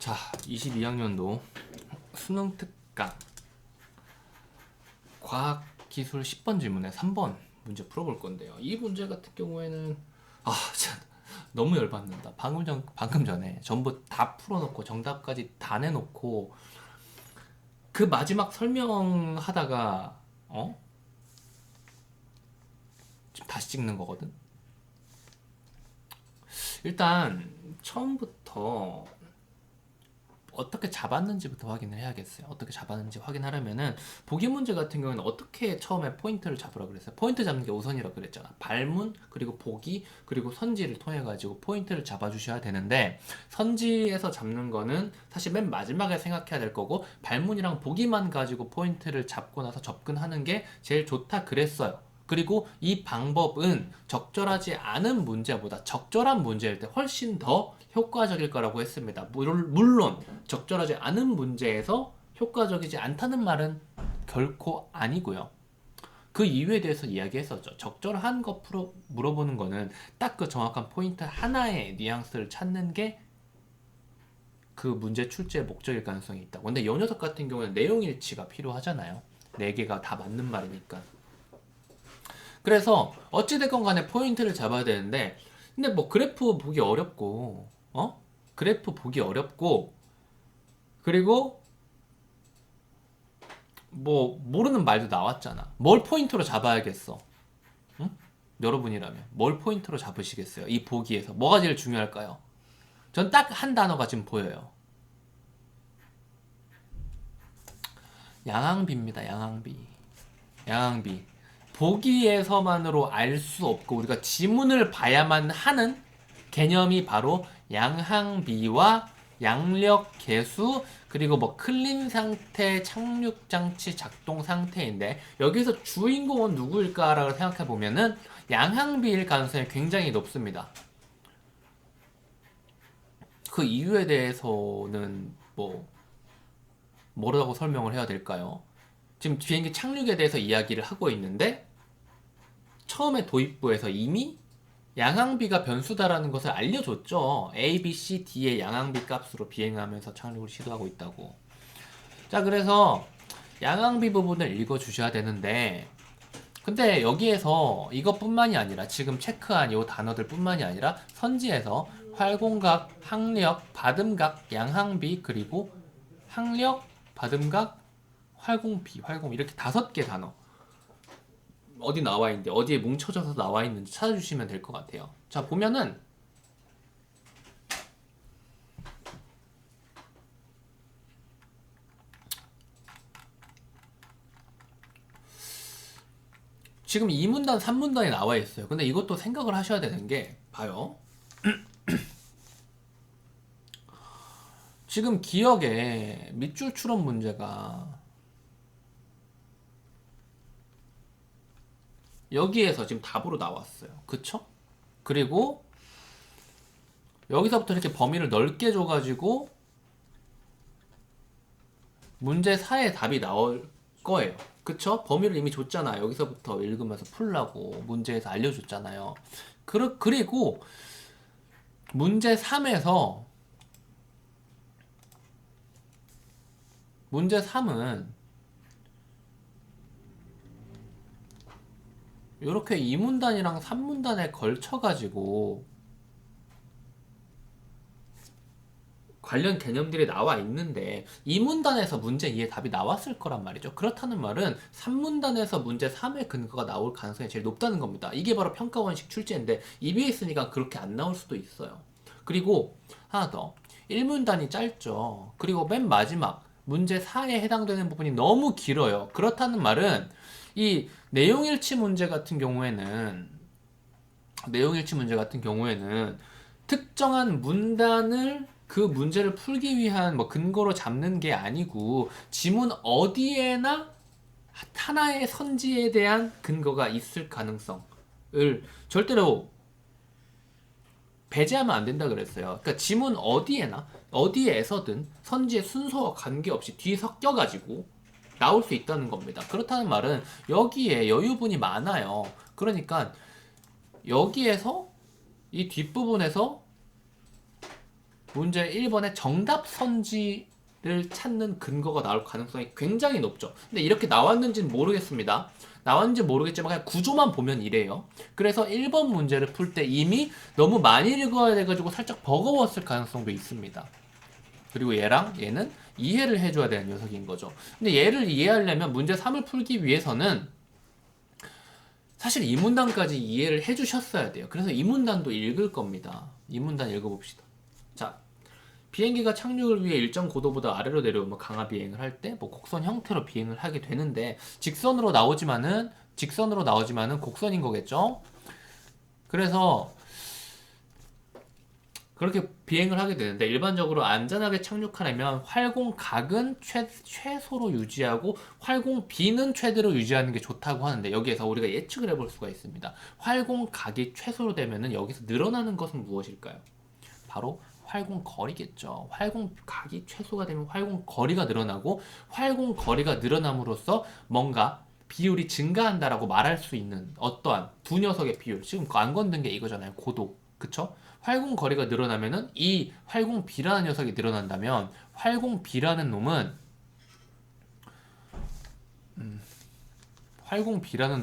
자, 22학년도 수능 특강 과학기술 10번 질문에 3번 문제 풀어볼 건데요. 이 문제 같은 경우에는 참 너무 열받는다. 방금 전에 전부 다 풀어놓고 정답까지 다 내놓고 그 마지막 설명하다가 지금 다시 찍는 거거든. 일단 처음부터 어떻게 잡았는지부터 확인을 해야겠어요. 어떻게 잡았는지 확인하려면은 보기 문제 같은 경우는 어떻게 처음에 포인트를 잡으라 그랬어요. 포인트 잡는 게 우선이라고 그랬잖아. 발문 그리고 보기 그리고 선지를 통해 가지고 포인트를 잡아주셔야 되는데, 선지에서 잡는 거는 사실 맨 마지막에 생각해야 될 거고, 발문이랑 보기만 가지고 포인트를 잡고 나서 접근하는 게 제일 좋다 그랬어요. 그리고 이 방법은 적절하지 않은 문제보다 적절한 문제일 때 훨씬 더 효과적일 거라고 했습니다. 물론 적절하지 않은 문제에서 효과적이지 않다는 말은 결코 아니고요. 그 이유에 대해서 이야기했었죠. 적절한 거 물어보는 거는 딱 그 정확한 포인트 하나의 뉘앙스를 찾는 게 그 문제 출제의 목적일 가능성이 있다고. 근데 요 녀석 같은 경우는 내용 일치가 필요하잖아요. 네 개가 다 맞는 말이니까. 그래서 어찌됐건 간에 포인트를 잡아야 되는데, 근데 뭐 그래프 보기 어렵고 그래프 보기 어렵고, 그리고 뭐 모르는 말도 나왔잖아. 뭘 포인트로 잡아야겠어? 응? 여러분이라면 뭘 포인트로 잡으시겠어요? 이 보기에서 뭐가 제일 중요할까요? 전 딱 한 단어가 지금 보여요. 양항비입니다. 양항비. 보기에서만으로 알 수 없고 우리가 지문을 봐야만 하는 개념이 바로 양항비와 양력 계수, 그리고 뭐 클린 상태, 착륙 장치 작동 상태인데, 여기서 주인공은 누구일까라고 생각해 보면은 양항비일 가능성이 굉장히 높습니다. 그 이유에 대해서는 뭐라고 설명을 해야 될까요? 지금 비행기 착륙에 대해서 이야기를 하고 있는데, 처음에 도입부에서 이미 양항비가 변수다라는 것을 알려줬죠. A, B, C, D의 양항비 값으로 비행하면서 착륙을 시도하고 있다고. 자, 그래서 양항비 부분을 읽어주셔야 되는데, 근데 여기에서 이것뿐만이 아니라 지금 체크한 이 단어들 뿐만이 아니라 선지에서 활공각, 항력, 받음각, 양항비, 그리고 항력, 받음각, 활공 이렇게 5개 단어 어디 나와 있는데, 어디에 뭉쳐져서 나와 있는지 찾아주시면 될 것 같아요. 자, 보면은 지금 2문단, 3문단이 나와 있어요. 근데 이것도 생각을 하셔야 되는 게, 봐요. 지금 기억에 밑줄 추론 문제가 여기에서 지금 답으로 나왔어요. 그쵸? 그리고 여기서부터 이렇게 범위를 넓게 줘가지고 문제 4의 답이 나올 거예요. 그쵸? 범위를 이미 줬잖아요. 여기서부터 읽으면서 풀라고 문제에서 알려줬잖아요. 그리고 문제 3은 이렇게 2문단이랑 3문단에 걸쳐가지고 관련 개념들이 나와 있는데, 2문단에서 문제 2의 답이 나왔을 거란 말이죠. 그렇다는 말은 3문단에서 문제 3의 근거가 나올 가능성이 제일 높다는 겁니다. 이게 바로 평가원식 출제인데 EBS니까 그렇게 안 나올 수도 있어요. 그리고 하나 더, 1문단이 짧죠. 그리고 맨 마지막 문제 4에 해당되는 부분이 너무 길어요. 그렇다는 말은 이 내용일치 문제 같은 경우에는 특정한 문단을 그 문제를 풀기 위한 근거로 잡는 게 아니고, 지문 어디에나 하나의 선지에 대한 근거가 있을 가능성을 절대로 배제하면 안 된다 그랬어요. 그러니까 지문 어디에서든 선지의 순서와 관계없이 뒤섞여가지고 나올 수 있다는 겁니다. 그렇다는 말은 여기에 여유분이 많아요. 그러니까 여기에서 이 뒷부분에서 문제 1번에 정답 선지를 찾는 근거가 나올 가능성이 굉장히 높죠. 근데 이렇게 나왔는지는 모르겠습니다. 나왔는지 모르겠지만 그냥 구조만 보면 이래요. 그래서 1번 문제를 풀 때 이미 너무 많이 읽어야 돼가지고 살짝 버거웠을 가능성도 있습니다. 그리고 얘랑 얘는 이해를 해줘야 되는 녀석인 거죠. 근데 얘를 이해하려면 문제 3을 풀기 위해서는 사실 이 문단까지 이해를 해주셨어야 돼요. 그래서 이 문단도 읽을 겁니다. 이 문단 읽어봅시다. 자, 비행기가 착륙을 위해 일정 고도보다 아래로 내려오면 강하 비행을 할 때 뭐 곡선 형태로 비행을 하게 되는데 직선으로 나오지만은 곡선인 거겠죠? 그래서 그렇게 비행을 하게 되는데 일반적으로 안전하게 착륙하려면 활공각은 최소로 유지하고 활공비는 최대로 유지하는 게 좋다고 하는데 여기에서 우리가 예측을 해볼 수가 있습니다. 활공각이 최소로 되면은 여기서 늘어나는 것은 무엇일까요? 바로 활공거리겠죠. 활공각이 최소가 되면 활공거리가 늘어나고 활공거리가 늘어남으로써 뭔가 비율이 증가한다라고 말할 수 있는 어떠한 두 녀석의 비율. 지금 안 건든 게 이거잖아요. 고도. 그쵸? 활공거리가 늘어나면은 이 활공비라는 녀석이 늘어난다면 활공비라는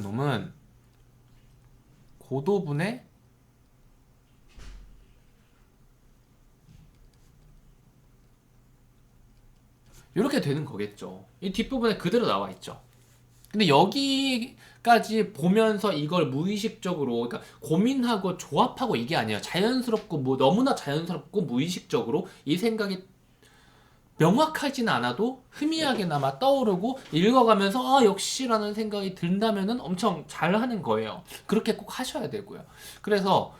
놈은 고도분의 이렇게 되는 거겠죠. 이 뒷부분에 그대로 나와 있죠. 근데 여기까지 보면서 이걸 무의식적으로 그러니까 고민하고 조합하고 이게 아니에요. 자연스럽고 뭐 너무나 자연스럽고 무의식적으로 이 생각이 명확하진 않아도 희미하게나마 떠오르고 읽어가면서 역시라는 생각이 든다면은 엄청 잘하는 거예요. 그렇게 꼭 하셔야 되고요. 그래서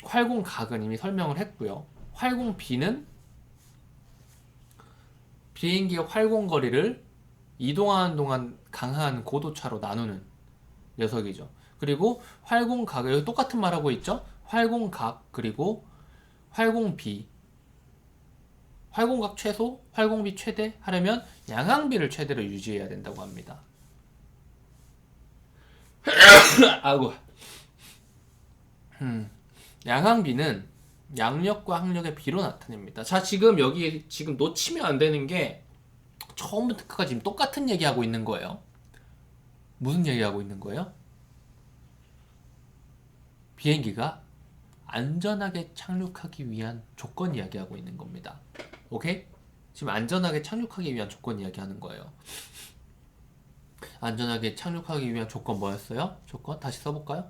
활공각은 이미 설명을 했고요. 활공비는 비행기의 활공거리를 이동하는 동안 강한 고도차로 나누는 녀석이죠. 그리고 활공각, 여기 똑같은 말 하고 있죠? 활공각, 그리고 활공비. 활공각 최소, 활공비 최대 하려면 양항비를 최대로 유지해야 된다고 합니다. 아이고. 양항비는 양력과 항력의 비로 나타냅니다. 자, 지금 여기 지금 놓치면 안 되는 게 처음부터 끝까지 지금 똑같은 얘기하고 있는 거예요. 무슨 얘기하고 있는 거예요? 비행기가 안전하게 착륙하기 위한 조건 이야기하고 있는 겁니다. 오케이? 지금 안전하게 착륙하기 위한 조건 이야기하는 거예요. 안전하게 착륙하기 위한 조건 뭐였어요? 조건 다시 써볼까요?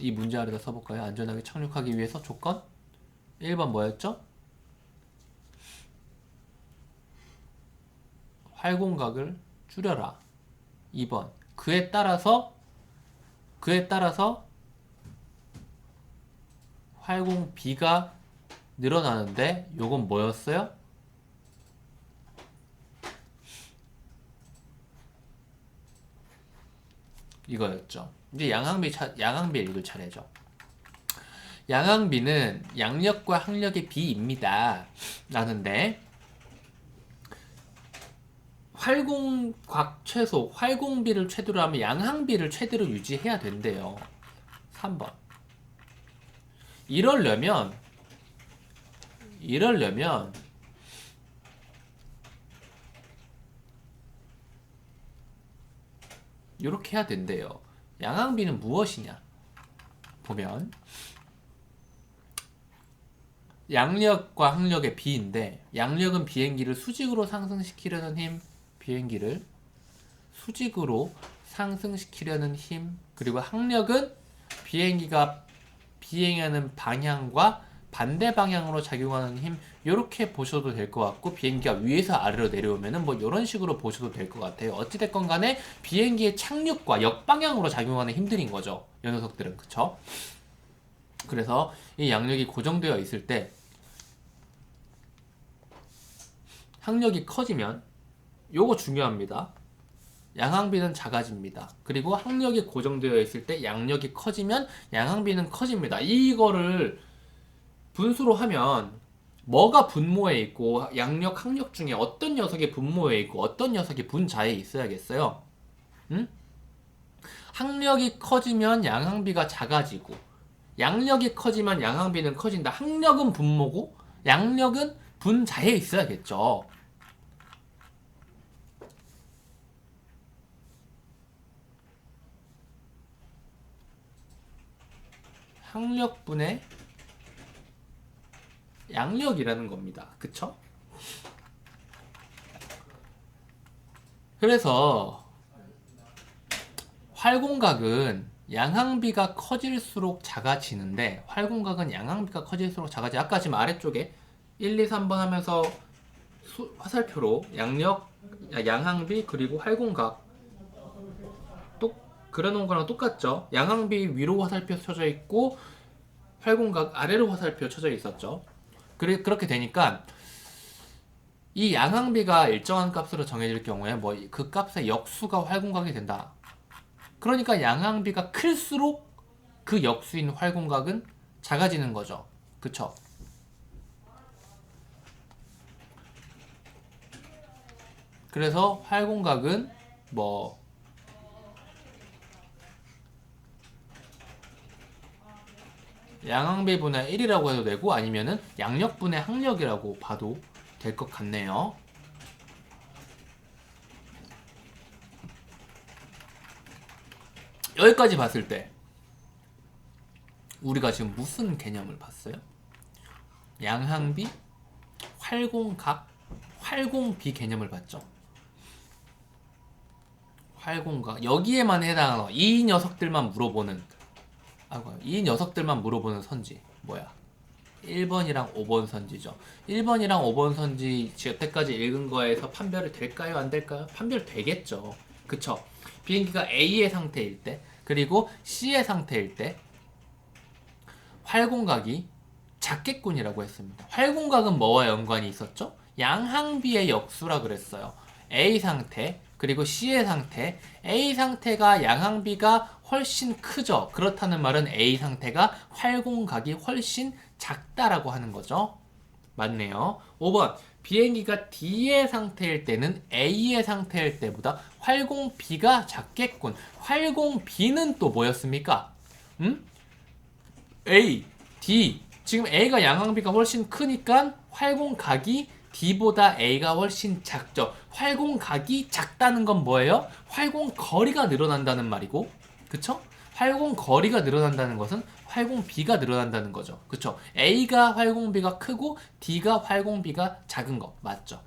이 문제 아래다 써볼까요? 안전하게 착륙하기 위해서 조건 1번 뭐였죠? 활공각을 줄여라. 2번 그에 따라서 활공비가 늘어나는데 요건 뭐였어요? 이거였죠. 이제 양항비 읽을 차례죠. 양항비는 양력과 항력의 비입니다. 라는데 활공각 최소, 활공비를 최대로 하면 양항비를 최대로 유지해야 된대요. 3번. 이러려면 이렇게 해야 된대요. 양항비는 무엇이냐? 보면 양력과 항력의 비인데 양력은 비행기를 수직으로 상승시키려는 힘, 그리고 항력은 비행기가 비행하는 방향과 반대 방향으로 작용하는 힘, 요렇게 보셔도 될 것 같고 비행기가 위에서 아래로 내려오면은 뭐 이런 식으로 보셔도 될 것 같아요. 어찌됐건 간에 비행기의 착륙과 역방향으로 작용하는 힘들인 거죠. 이 녀석들은. 그쵸? 그래서 이 양력이 고정되어 있을 때 항력이 커지면 요거 중요합니다. 양항비는 작아집니다. 그리고 항력이 고정되어 있을 때 양력이 커지면 양항비는 커집니다. 이거를 분수로 하면 뭐가 분모에 있고 양력, 항력 중에 어떤 녀석이 분모에 있고 어떤 녀석이 분자에 있어야겠어요? 응? 항력이 커지면 양항비가 작아지고 양력이 커지면 양항비는 커진다. 항력은 분모고 양력은 분자에 있어야겠죠. 항력분의 양력이라는 겁니다. 그쵸? 그래서 활공각은 양항비가 커질수록 작아지는데 활공각은 양항비가 커질수록 작아지. 아까 지금 아래쪽에 1, 2, 3번 하면서 화살표로 양력, 양항비 그리고 활공각 그려놓은 거랑 똑같죠. 양항비 위로 화살표 쳐져 있고 활공각 아래로 화살표 쳐져 있었죠. 그렇게 되니까 이 양항비가 일정한 값으로 정해질 경우에 뭐 그 값의 역수가 활공각이 된다. 그러니까 양항비가 클수록 그 역수인 활공각은 작아지는 거죠. 그쵸? 그래서 활공각은 뭐 양항비분의 1이라고 해도 되고 아니면은 양력분의 항력이라고 봐도 될 것 같네요. 여기까지 봤을 때 우리가 지금 무슨 개념을 봤어요? 양항비, 활공각, 활공비 개념을 봤죠. 활공각 여기에만 해당하는 이 녀석들만 물어보는 이 녀석들만 물어보는 선지 뭐야? 1번이랑 5번 선지죠. 1번이랑 5번 선지 여태까지 읽은 거에서 판별이 될까요? 안 될까요? 판별 되겠죠. 그쵸? 비행기가 A의 상태일 때 그리고 C의 상태일 때 활공각이 작겠군이라고 했습니다. 활공각은 뭐와 연관이 있었죠? 양항비의 역수라 그랬어요. A 상태 그리고 C의 상태 A 상태가 양항비가 훨씬 크죠. 그렇다는 말은 A 상태가 활공각이 훨씬 작다라고 하는 거죠. 맞네요. 5번 비행기가 D의 상태일 때는 A의 상태일 때보다 활공비가 작겠군. 활공비는 또 뭐였습니까? A, D. 지금 A가 양항비가 훨씬 크니까 활공각이 D보다 A가 훨씬 작죠. 활공각이 작다는 건 뭐예요? 활공거리가 늘어난다는 말이고, 그쵸? 활공거리가 늘어난다는 것은 활공비가 늘어난다는 거죠. 그쵸? A가 활공비가 크고 D가 활공비가 작은 거 맞죠?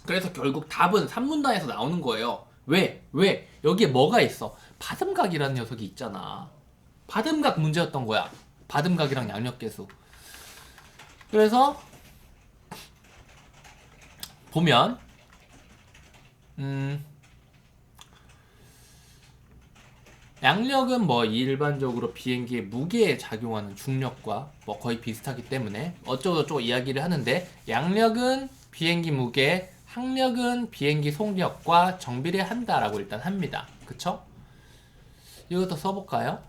그래서 결국 답은 3문단에서 나오는 거예요. 왜? 여기에 뭐가 있어? 받음각이라는 녀석이 있잖아. 받음각 문제였던 거야. 받음각이랑 양력계수. 그래서 보면 양력은 뭐 일반적으로 비행기의 무게에 작용하는 중력과 뭐 거의 비슷하기 때문에 어쩌고저쩌고 이야기를 하는데 양력은 비행기 무게, 항력은 비행기 속력과 정비례한다라고 일단 합니다. 그쵸? 이것도 써볼까요?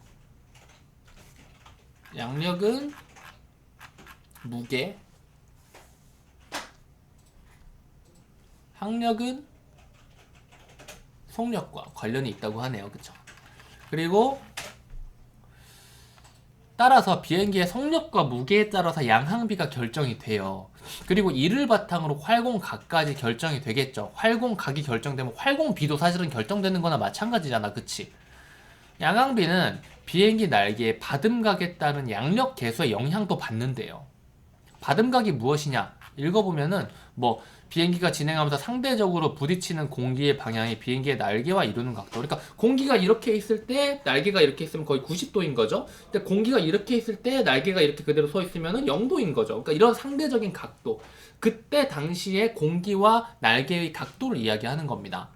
양력은 무게, 항력은 속력과 관련이 있다고 하네요. 그쵸? 그리고 따라서 비행기의 속력과 무게에 따라서 양항비가 결정이 돼요. 그리고 이를 바탕으로 활공각까지 결정이 되겠죠. 활공각이 결정되면 활공비도 사실은 결정되는 거나 마찬가지잖아. 그치? 양항비는 비행기 날개의 받음각에 따른 양력 계수의 영향도 받는데요. 받음각이 무엇이냐? 읽어보면은 뭐 비행기가 진행하면서 상대적으로 부딪히는 공기의 방향이 비행기의 날개와 이루는 각도. 그러니까 공기가 이렇게 있을 때 날개가 이렇게 있으면 거의 90도인 거죠. 근데 공기가 이렇게 있을 때 날개가 이렇게 그대로 서 있으면은 0도인 거죠. 그러니까 이런 상대적인 각도. 그때 당시에 공기와 날개의 각도를 이야기하는 겁니다.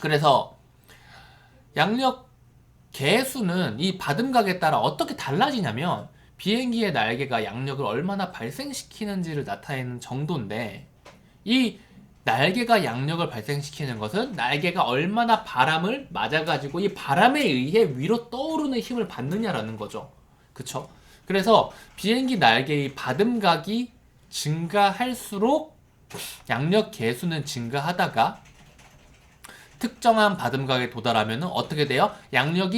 그래서 양력 계수는 이 받음각에 따라 어떻게 달라지냐면 비행기의 날개가 양력을 얼마나 발생시키는지를 나타내는 정도인데 이 날개가 양력을 발생시키는 것은 날개가 얼마나 바람을 맞아가지고 이 바람에 의해 위로 떠오르는 힘을 받느냐라는 거죠. 그쵸? 그래서 비행기 날개의 받음각이 증가할수록 양력 계수는 증가하다가 특정한 받음각에 도달하면은 어떻게 돼요? 양력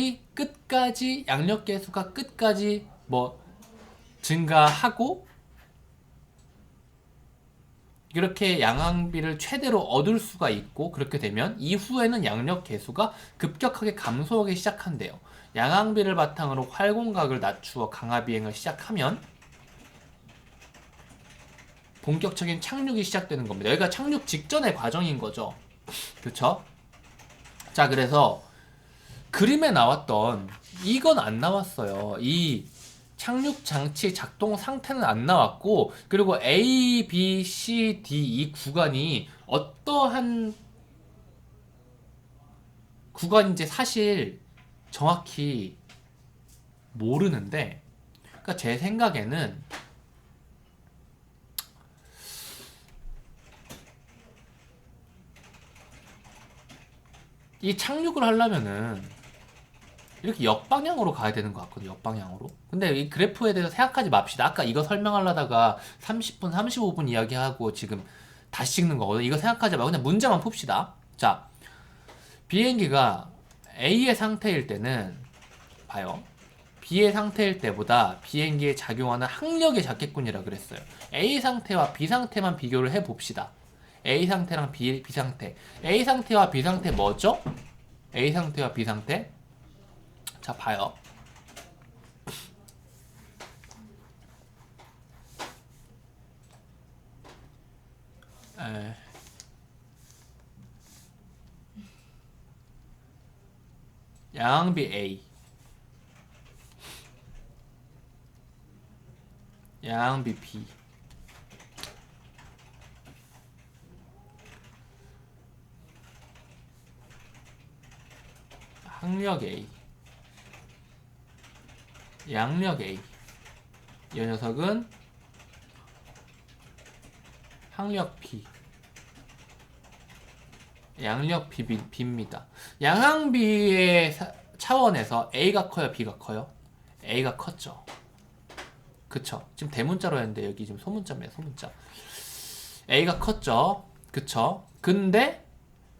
계수가 끝까지 뭐 증가하고 이렇게 양항비를 최대로 얻을 수가 있고, 그렇게 되면 이후에는 양력 계수가 급격하게 감소하기 시작한대요. 양항비를 바탕으로 활공각을 낮추어 강화 비행을 시작하면 본격적인 착륙이 시작되는 겁니다. 여기가 착륙 직전의 과정인 거죠. 그쵸? 자, 그래서 그림에 나왔던 이건 안 나왔어요. 이 착륙 장치 작동 상태는 안 나왔고, 그리고 A, B, C, D 이 구간이 어떠한 구간인지 사실 정확히 모르는데, 그러니까 제 생각에는 이 착륙을 하려면은 이렇게 역방향으로 가야 되는 것 같거든요. 역방향으로. 근데 이 그래프에 대해서 생각하지 맙시다. 아까 이거 설명하려다가 30분, 35분 이야기하고 지금 다시 찍는 거거든요. 이거 생각하지 말고 그냥 문제만 풉시다. 자, 비행기가 A의 상태일 때는 봐요. B의 상태일 때보다 비행기에 작용하는 항력이 작겠군이라 그랬어요. A 상태와 B 상태만 비교를 해봅시다. A 상태랑 B 상태. A 상태와 B 상태 뭐죠? A 상태와 B 상태. 자, 봐요. 양항비 A, 양항비 B. 항력 A, 양력 A. 이 녀석은 항력 B, 양력 B입니다. 양항비의 차원에서 A가 커요, B가 커요? A가 컸죠. 그쵸? 지금 대문자로 했는데 여기 지금 소문자입니다, 소문자. A가 컸죠. 그쵸? 근데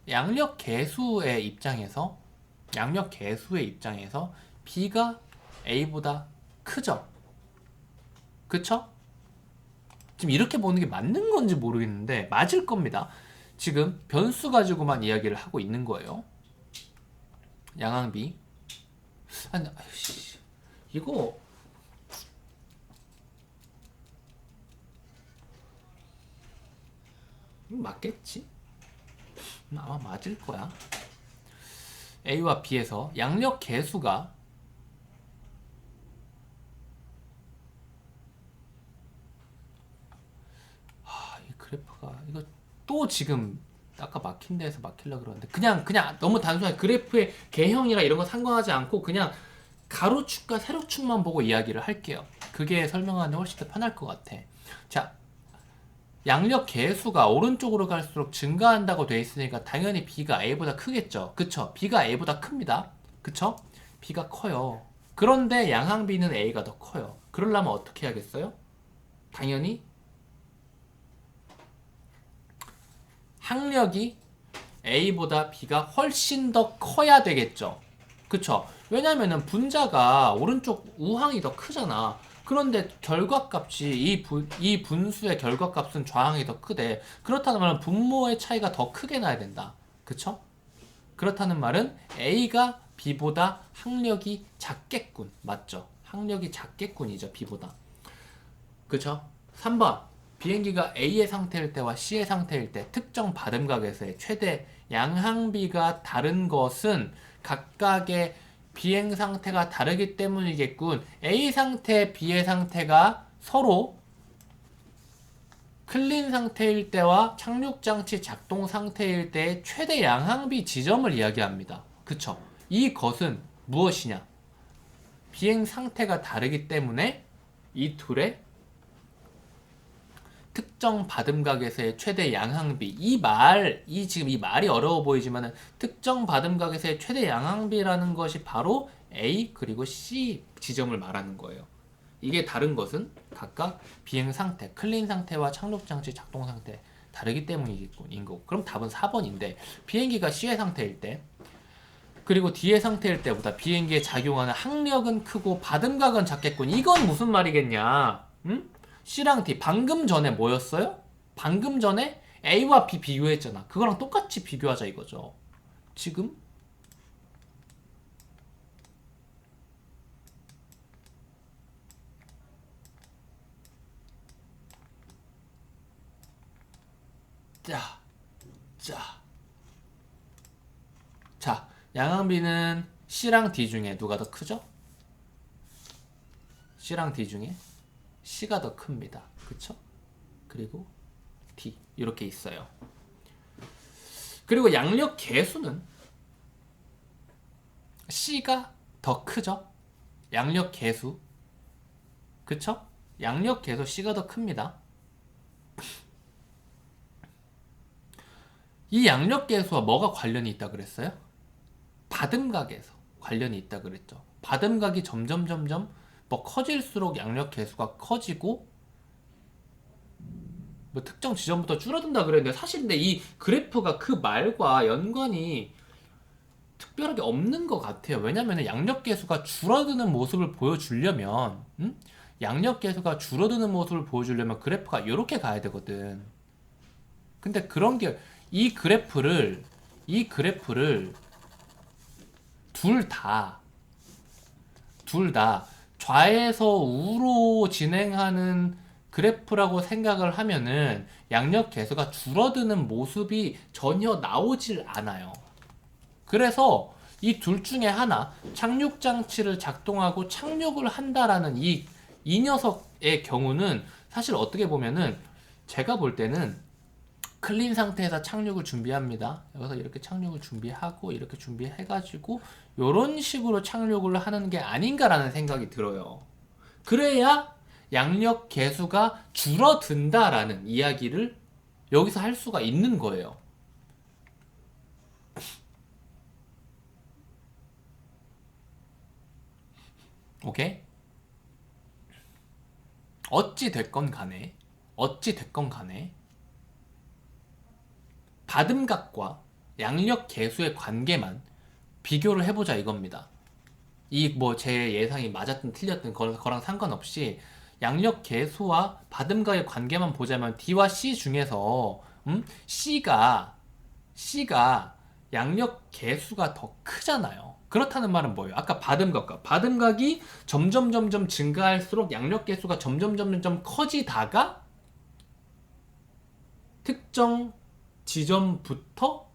양력 계수의 입장에서 B가 A보다 크죠? 그쵸? 지금 이렇게 보는 게 맞는 건지 모르겠는데 맞을 겁니다. 지금 변수 가지고만 이야기를 하고 있는 거예요. 양항비. 아니, 아이씨, 이거 맞겠지? 아마 맞을 거야. A와 B에서 양력 계수가 이 그래프가 이거 또 지금 아까 막힌 데에서 막히려고 그러는데 그냥 너무 단순하게 그래프의 개형이나 이런 거 상관하지 않고 그냥 가로축과 세로축만 보고 이야기를 할게요. 그게 설명하는 데 훨씬 더 편할 것 같아. 자, 양력 계수가 오른쪽으로 갈수록 증가한다고 돼 있으니까 당연히 B가 A보다 크겠죠. 그쵸? B가 A보다 큽니다. 그쵸? B가 커요. 그런데 양항비는 A가 더 커요. 그러려면 어떻게 해야겠어요? 당연히 항력이 A보다 B가 훨씬 더 커야 되겠죠. 그쵸? 왜냐면은 분자가 오른쪽 우항이 더 크잖아. 그런데 결과값이 이 분수의 결과값은 좌항이 더 크대. 그렇다는 말은 분모의 차이가 더 크게 나야 된다. 그쵸? 그렇다는 말은 A가 B보다 항력이 작겠군. 맞죠? 항력이 작겠군이죠. B보다. 그쵸? 3번. 비행기가 A의 상태일 때와 C의 상태일 때 특정 받음각에서의 최대 양항비가 다른 것은 각각의 비행 상태가 다르기 때문이겠군. A 상태, B의 상태가 서로 클린 상태일 때와 착륙장치 작동 상태일 때의 최대 양항비 지점을 이야기합니다. 그쵸? 이것은 무엇이냐? 비행 상태가 다르기 때문에 이 둘의 특정 받음각에서의 최대 양항비. 지금 이 말이 어려워 보이지만은 특정 받음각에서의 최대 양항비라는 것이 바로 A 그리고 C 지점을 말하는 거예요. 이게 다른 것은 각각 비행 상태, 클린 상태와 착륙 장치 작동 상태 다르기 때문인 거고. 그럼 답은 4번인데 비행기가 C의 상태일 때 그리고 D의 상태일 때보다 비행기에 작용하는 항력은 크고 받음각은 작겠군. 이건 무슨 말이겠냐? 응? C랑 D 방금 전에 뭐였어요? 방금 전에 A와 B 비교했잖아. 그거랑 똑같이 비교하자 이거죠. 지금 자, 자, 자, 양항비는 C랑 D 중에 누가 더 크죠? C랑 D 중에 C가 더 큽니다. 그쵸? 그리고 D 이렇게 있어요. 그리고 양력 계수는 C가 더 크죠? 양력 계수. 그쵸? 양력 계수 C가 더 큽니다. 이 양력 계수와 뭐가 관련이 있다 그랬어요? 받음각에서 관련이 있다 그랬죠. 받음각이 점점 뭐 커질수록 양력 계수가 커지고 뭐 특정 지점부터 줄어든다 그랬는데 사실 근데 이 그래프가 그 말과 연관이 특별하게 없는 것 같아요. 왜냐면 양력 계수가 줄어드는 모습을 보여주려면 양력 계수가 줄어드는 모습을 보여주려면 그래프가 이렇게 가야 되거든. 근데 그런 게 이 그래프를 둘 다 좌에서 우로 진행하는 그래프라고 생각을 하면은 양력 계수가 줄어드는 모습이 전혀 나오질 않아요. 그래서 이 둘 중에 하나 착륙 장치를 작동하고 착륙을 한다라는 이 녀석의 경우는 사실 어떻게 보면은 제가 볼 때는 클린 상태에서 착륙을 준비합니다. 여기서 이렇게 착륙을 준비하고 이렇게 준비해가지고 이런 식으로 착륙을 하는 게 아닌가라는 생각이 들어요. 그래야 양력 계수가 줄어든다라는 이야기를 여기서 할 수가 있는 거예요. 오케이? 어찌 됐건 간에 받음각과 양력 계수의 관계만 비교를 해보자 이겁니다. 이 뭐 제 예상이 맞았든 틀렸든 거랑 상관없이 양력 계수와 받음각의 관계만 보자면 D와 C 중에서 C가 양력 계수가 더 크잖아요. 그렇다는 말은 뭐예요? 아까 받음각이 점점 증가할수록 양력 계수가 점점 커지다가 특정 지점부터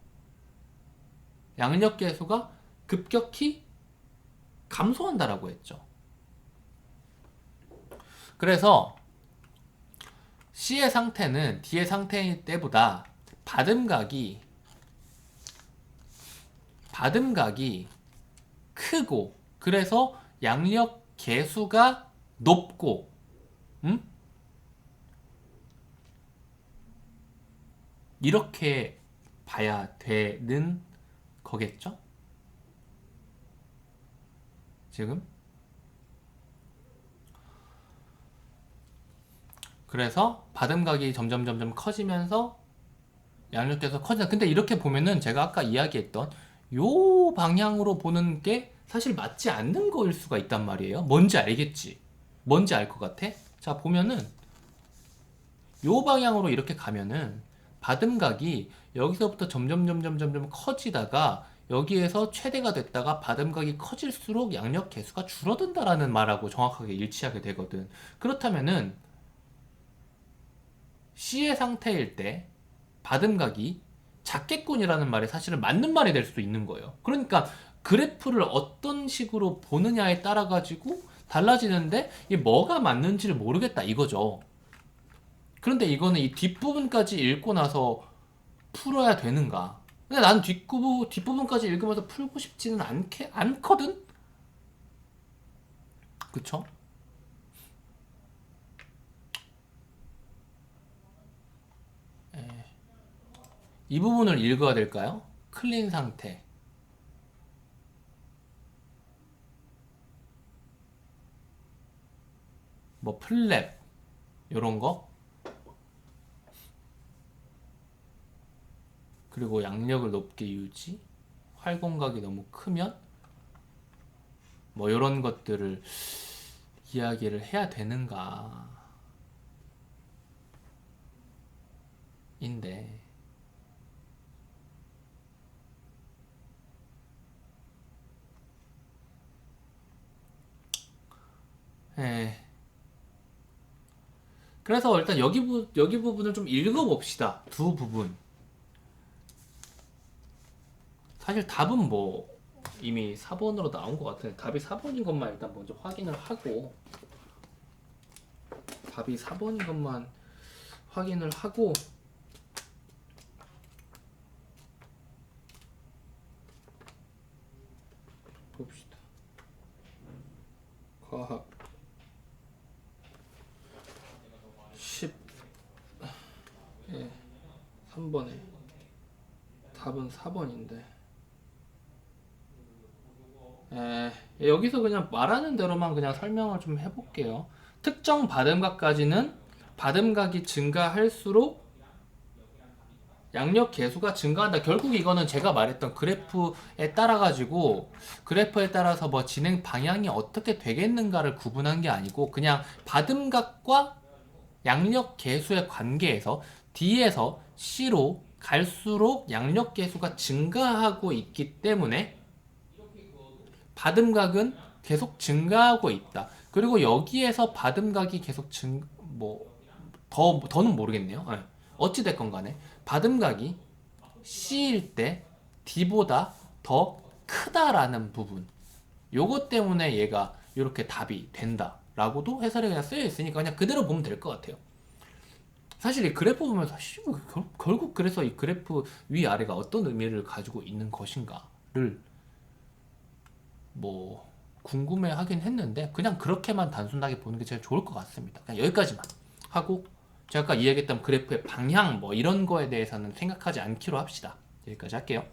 양력 계수가 급격히 감소한다라고 했죠. 그래서 C의 상태는 D의 상태 때보다 받음각이 크고 그래서 양력 계수가 높고 이렇게 봐야 되는 거겠죠? 지금? 그래서 받음각이 점점 커지면서 양력계수 커진다. 근데 이렇게 보면은 제가 아까 이야기했던 요 방향으로 보는 게 사실 맞지 않는 거일 수가 있단 말이에요. 뭔지 알겠지? 뭔지 알 것 같아? 자, 보면은 요 방향으로 이렇게 가면은 받음각이 여기서부터 점점 커지다가 여기에서 최대가 됐다가 받음각이 커질수록 양력 계수가 줄어든다라는 말하고 정확하게 일치하게 되거든. 그렇다면은 C의 상태일 때 받음각이 작겠군이라는 말이 사실은 맞는 말이 될 수도 있는 거예요. 그러니까 그래프를 어떤 식으로 보느냐에 따라 가지고 달라지는데 이게 뭐가 맞는지를 모르겠다 이거죠. 그런데 이거는 이 뒷부분까지 읽고 나서 풀어야 되는가? 근데 난 뒷부분까지 읽으면서 풀고 싶지는 않거든? 그쵸? 이 부분을 읽어야 될까요? 클린 상태. 뭐 플랩. 요런 거. 그리고 양력을 높게 유지, 활공각이 너무 크면 뭐 이런 것들을 이야기를 해야 되는가 인데 예. 그래서 일단 여기 부분을 좀 읽어봅시다. 두 부분. 사실 답은 뭐 이미 4번으로 나온 것 같은데 답이 4번인 것만 일단 먼저 확인을 하고 답이 4번인 것만 확인을 하고 봅시다. 과학 10 예, 3번에 답은 4번인데 여기서 그냥 말하는 대로만 그냥 설명을 좀 해볼게요. 특정 받음각까지는 받음각이 증가할수록 양력 계수가 증가한다. 결국 이거는 제가 말했던 그래프에 따라 가지고 그래프에 따라서 뭐 진행 방향이 어떻게 되겠는가를 구분한 게 아니고 그냥 받음각과 양력 계수의 관계에서 D에서 C로 갈수록 양력 계수가 증가하고 있기 때문에 받음각은 계속 증가하고 있다. 그리고 여기에서 받음각이 계속 더는 모르겠네요. 네. 어찌됐건 간에 받음각이 C일 때 D보다 더 크다라는 부분. 요것 때문에 얘가 이렇게 답이 된다라고도 해설에 그냥 쓰여 있으니까 그냥 그대로 보면 될 것 같아요. 사실 이 그래프 보면서 결국 그래서 이 그래프 위아래가 어떤 의미를 가지고 있는 것인가를 뭐 궁금해 하긴 했는데 그냥 그렇게만 단순하게 보는 게 제일 좋을 것 같습니다. 그냥 여기까지만 하고 제가 아까 이야기했던 그래프의 방향 뭐 이런 거에 대해서는 생각하지 않기로 합시다. 여기까지 할게요.